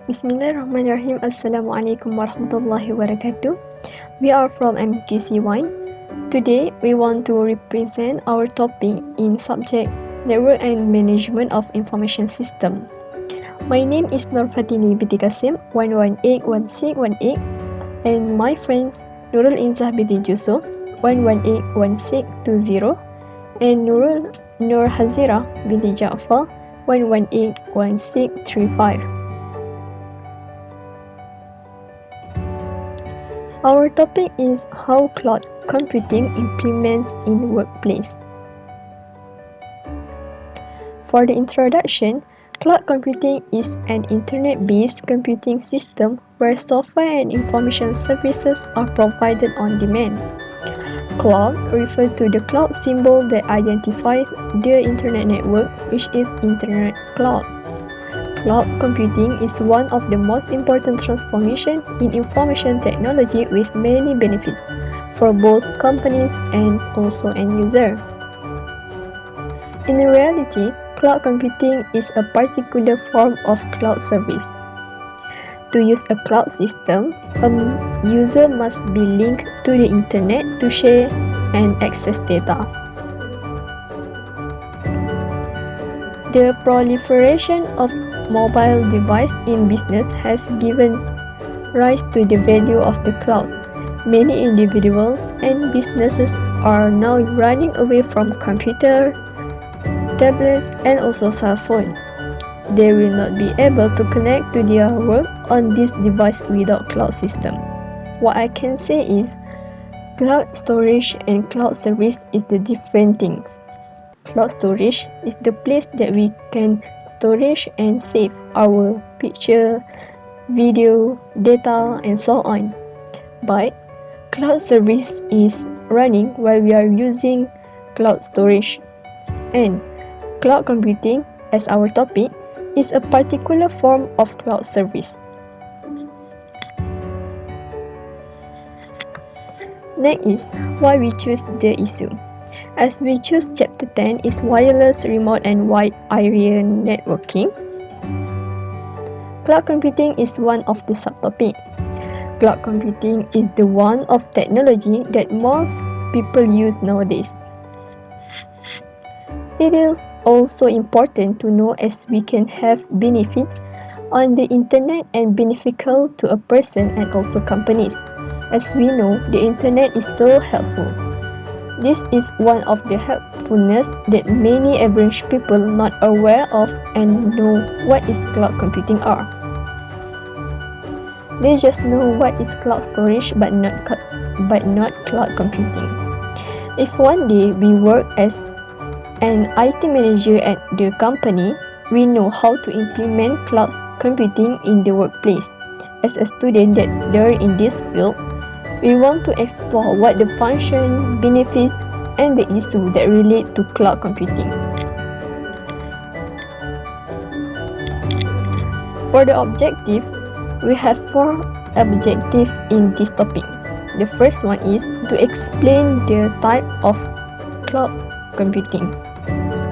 Bismillahirrahmanirrahim. Assalamualaikum warahmatullahi wabarakatuh. We are from MGC1. Today, we want to represent our topic in subject Network and Management of Information System. My name is Nur Fatini binti Kasim 1181618 and my friends Nurul Inzah binti Jusuf 1181620 and Nur Hazira binti Ja'far 1181635. Our topic is how cloud computing implements in workplace. For the introduction, cloud computing is an internet-based computing system where software and information services are provided on demand. Cloud refers to the cloud symbol that identifies the internet network, which is Internet Cloud. Cloud computing is one of the most important transformations in information technology with many benefits for both companies and also end user. In reality, cloud computing is a particular form of cloud service. To use a cloud system, a user must be linked to the internet to share and access data. The proliferation of mobile devices in business has given rise to the value of the cloud. Many individuals and businesses are now running away from computer, tablets, and also cell phone. They will not be able to connect to their work on this device without cloud system. What I can say is, cloud storage and cloud service is the different things. Cloud storage is the place that we can storage and save our picture, video, data, and so on. But cloud service is running while we are using cloud storage. And cloud computing, as our topic, is a particular form of cloud service. Next is why we choose the issue. As we choose chapter 10 is wireless, remote and wide area networking. Cloud computing is one of the subtopics. Cloud computing is the one of technology that most people use nowadays. It is also important to know as we can have benefits on the internet and beneficial to a person and also companies. As we know, the internet is so helpful. This is one of the helpfulness that many average people not aware of and know what is cloud computing are. They just know what is cloud storage but not cloud computing. If one day we work as an IT manager at the company, we know how to implement cloud computing in the workplace. As a student that they're in this field, we want to explore what the function, benefits, and the issues that relate to cloud computing. For the objective, we have 4 objectives in this topic. The first one is to explain the type of cloud computing,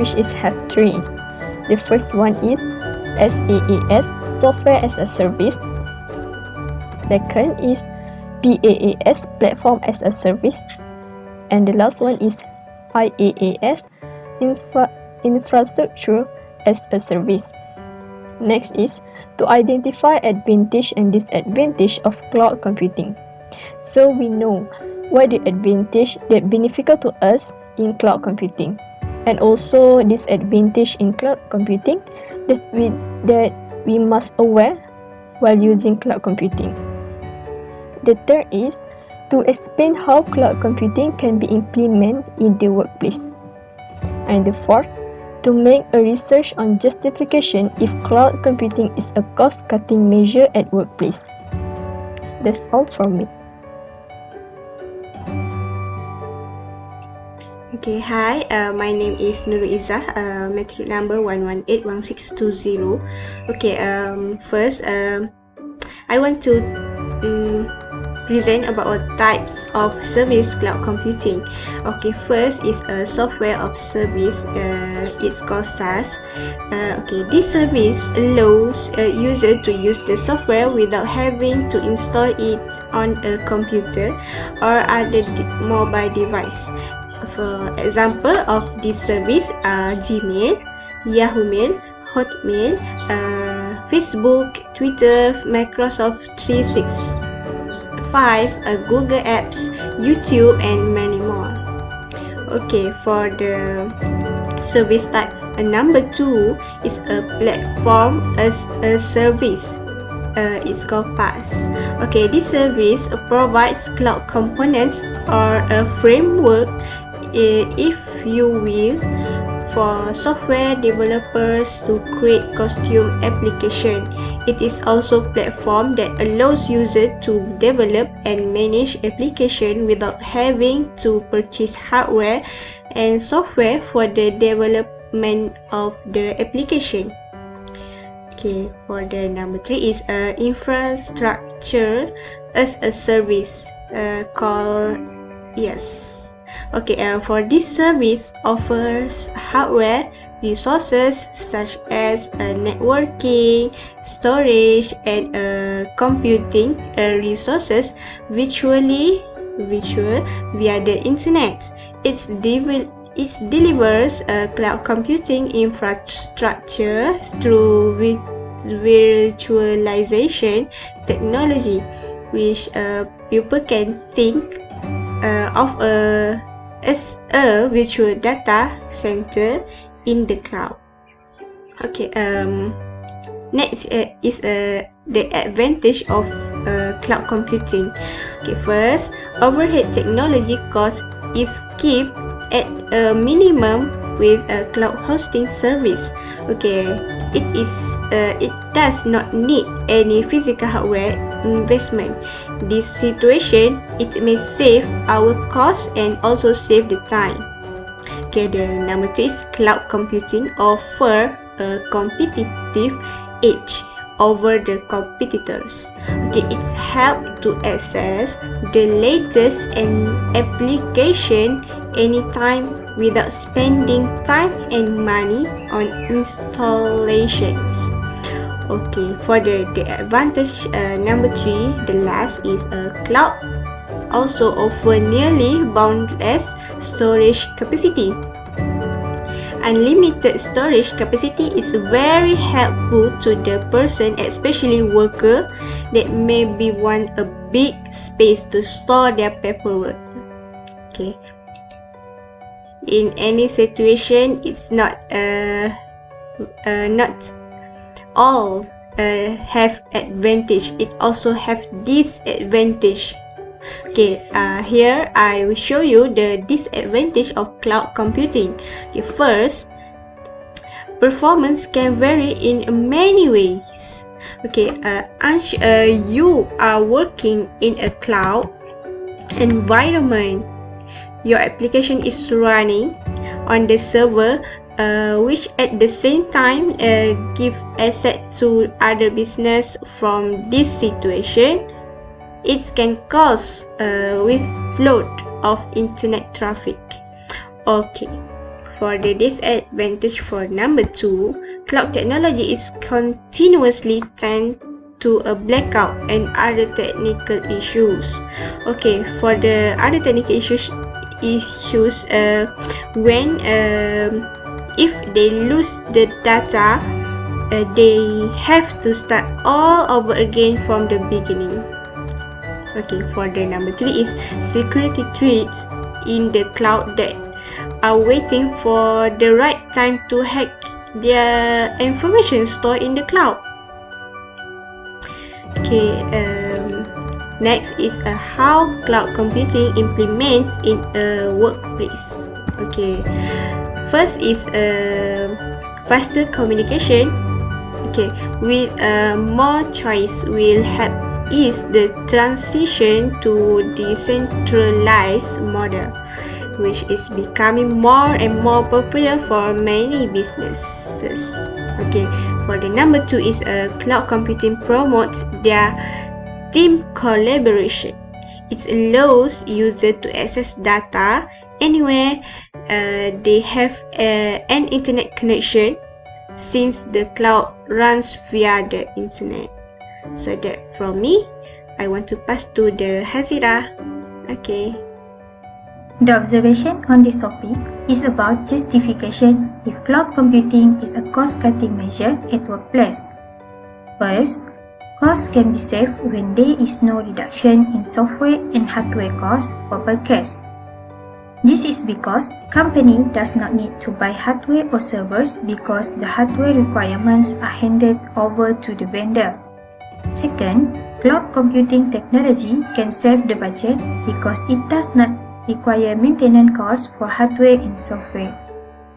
which is have 3. The first one is SaaS, Software as a Service. Second is PaaS, Platform as a Service. And the last one is IaaS, Infrastructure as a Service. Next is to identify advantage and disadvantage of cloud computing. So we know what the advantage that beneficial to us in cloud computing, and also disadvantage in cloud computing that we must aware while using cloud computing. The third is to explain how cloud computing can be implemented in the workplace. And the fourth, to make a research on justification if cloud computing is a cost-cutting measure at workplace. That's all from me. Okay, hi, my name is Nurul Izzah, matric number 1181620. Okay, first, I want to present about types of service cloud computing. Okay, first is a software of service. It's called SaaS. Okay, this service allows a user to use the software without having to install it on a computer or other mobile device. For example of this service are Gmail, Yahoo Mail, Hotmail, Facebook, Twitter, Microsoft 365, Google Apps, YouTube, and many more. Okay, for the service type, number 2 is a platform as a service. It's called PaaS. Okay, this service provides cloud components or a framework, if you will, for software developers to create custom application. It is also a platform that allows users to develop and manage application without having to purchase hardware and software for the development of the application. Okay, for the number 3 is infrastructure as a service, called IaaS. Okay, for this service offers hardware resources such as networking, storage, and computing resources virtual via the internet. It delivers cloud computing infrastructure through virtualization technology, which people can think of as a virtual data center in the cloud. Okay, next is the advantage of cloud computing. Okay, first, overhead technology cost is kept at a minimum with a cloud hosting service. Okay, it does not need any physical hardware investment. This situation, it may save our cost and also save the time. Okay, the number 2 is cloud computing offer a competitive edge over the competitors. Okay, it's help to access the latest application anytime without spending time and money on installations. Okay, for the advantage number 3, the last is cloud also offer nearly boundless storage capacity. Unlimited storage capacity is very helpful to the person, especially worker that maybe want a big space to store their paperwork. Okay, in any situation, it's not all have advantage. It also have disadvantage. Okay, here I will show you the disadvantage of cloud computing. Okay, first, performance can vary in many ways. Okay, you are working in a cloud environment. Your application is running on the server, which at the same time give access to other business. From this situation, it can cause with flood of internet traffic. Okay, for the disadvantage for number 2, cloud technology is continuously tend to a blackout and other technical issues. Okay, for the other technical issues when if they lose the data, they have to start all over again from the beginning. Okay, for the number 3 is security threats in the cloud that are waiting for the right time to hack their information stored in the cloud. Okay, next is how cloud computing implements in a workplace. Okay, first is faster communication. Okay, with more choice will help ease the transition to decentralized model, which is becoming more and more popular for many businesses. Okay, for the number 2 is cloud computing promotes their team collaboration. It allows users to access data anywhere they have an internet connection, since the cloud runs via the internet. So that from me, I want to pass to the Hazira. Okay. The observation on this topic is about justification if cloud computing is a cost-cutting measure at workplace. First, costs can be saved when there is no reduction in software and hardware costs for per case. This is because company does not need to buy hardware or servers because the hardware requirements are handed over to the vendor. Second, cloud computing technology can save the budget because it does not require maintenance costs for hardware and software.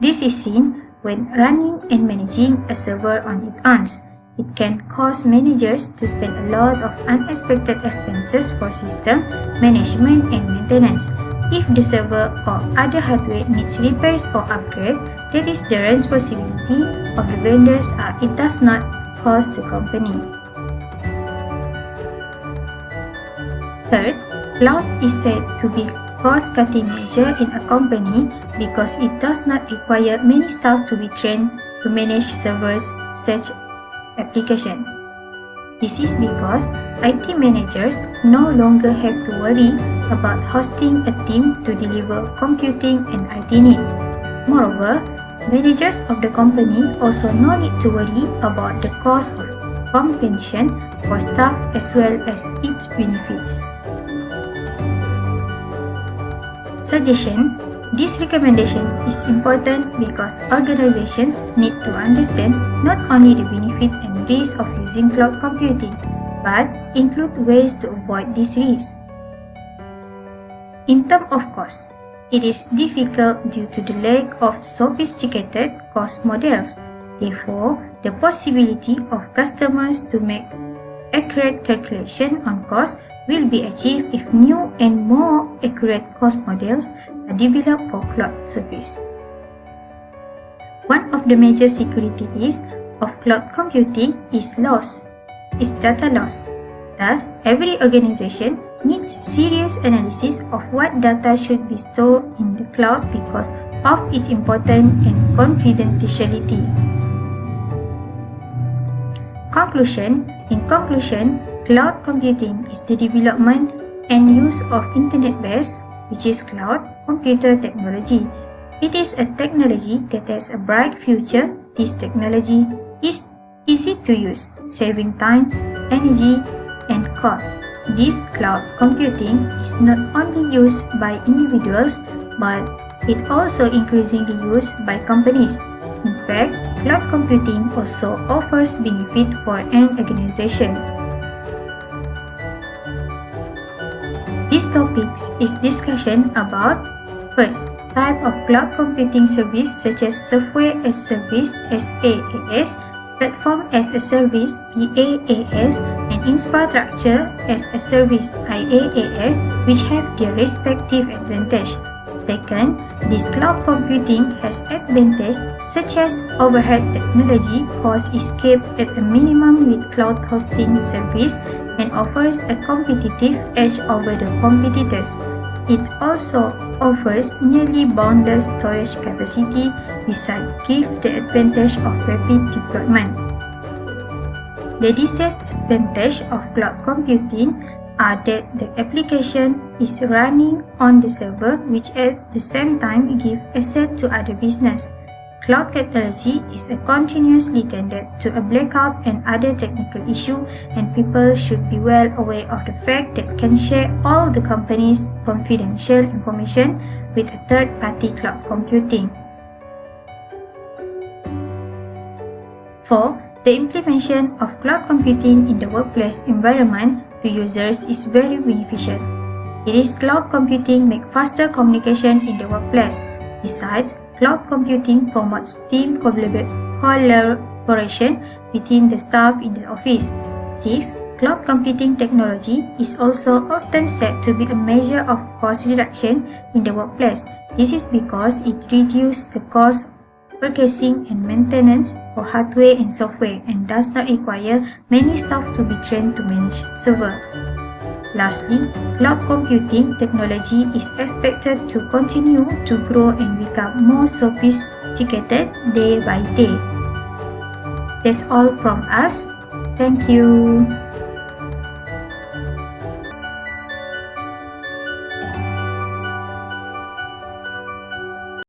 This is seen when running and managing a server on its own. It can cause managers to spend a lot of unexpected expenses for system management and maintenance. If the server or other hardware needs repairs or upgrade, that is the responsibility of the vendors, it does not cost the company. Third, cloud is said to be cost-cutting measure in a company because it does not require many staff to be trained to manage servers such application. This is because IT managers no longer have to worry about hosting a team to deliver computing and IT needs. Moreover, managers of the company also no need to worry about the cost of compensation for staff as well as its benefits. Suggestion: this recommendation is important because organizations need to understand not only the benefit and risk of using cloud computing, but include ways to avoid these risks. In terms of cost, it is difficult due to the lack of sophisticated cost models. Therefore, the possibility of customers to make accurate calculation on cost will be achieved if new and more accurate cost models are developed for cloud service. One of the major security risks of cloud computing is data loss. Thus, every organization needs serious analysis of what data should be stored in the cloud because of its importance and confidentiality. In conclusion, cloud computing is the development and use of internet-based, which is cloud computer technology. It is a technology that has a bright future. This technology is easy to use, saving time, energy, and cost. This cloud computing is not only used by individuals, but it also increasingly used by companies. In fact, cloud computing also offers benefit for an organization. This topic is discussion about first, type of cloud computing service such as software as service SaaS, platform as a service PaaS, and infrastructure as a service IaaS, which have their respective advantage. Second, this cloud computing has advantage such as overhead technology cost is kept at a minimum with cloud hosting service and offers a competitive edge over the competitors. It also offers nearly boundless storage capacity besides give the advantage of rapid deployment. The disadvantage of cloud computing are that the application is running on the server, which at the same time give access to other business. Cloud technology is a continuously tended to a blackout and other technical issue, and people should be well aware of the fact that can share all the company's confidential information with a third-party cloud computing. 4. The implementation of cloud computing in the workplace environment to users is very beneficial. It is cloud computing make faster communication in the workplace. Besides, cloud computing promotes team collaboration between the staff in the office. 6. Cloud computing technology is also often said to be a measure of cost reduction in the workplace. This is because it reduces the cost purchasing and maintenance for hardware and software and does not require many staff to be trained to manage server. Lastly, cloud computing technology is expected to continue to grow and become more sophisticated day by day. That's all from us. Thank you.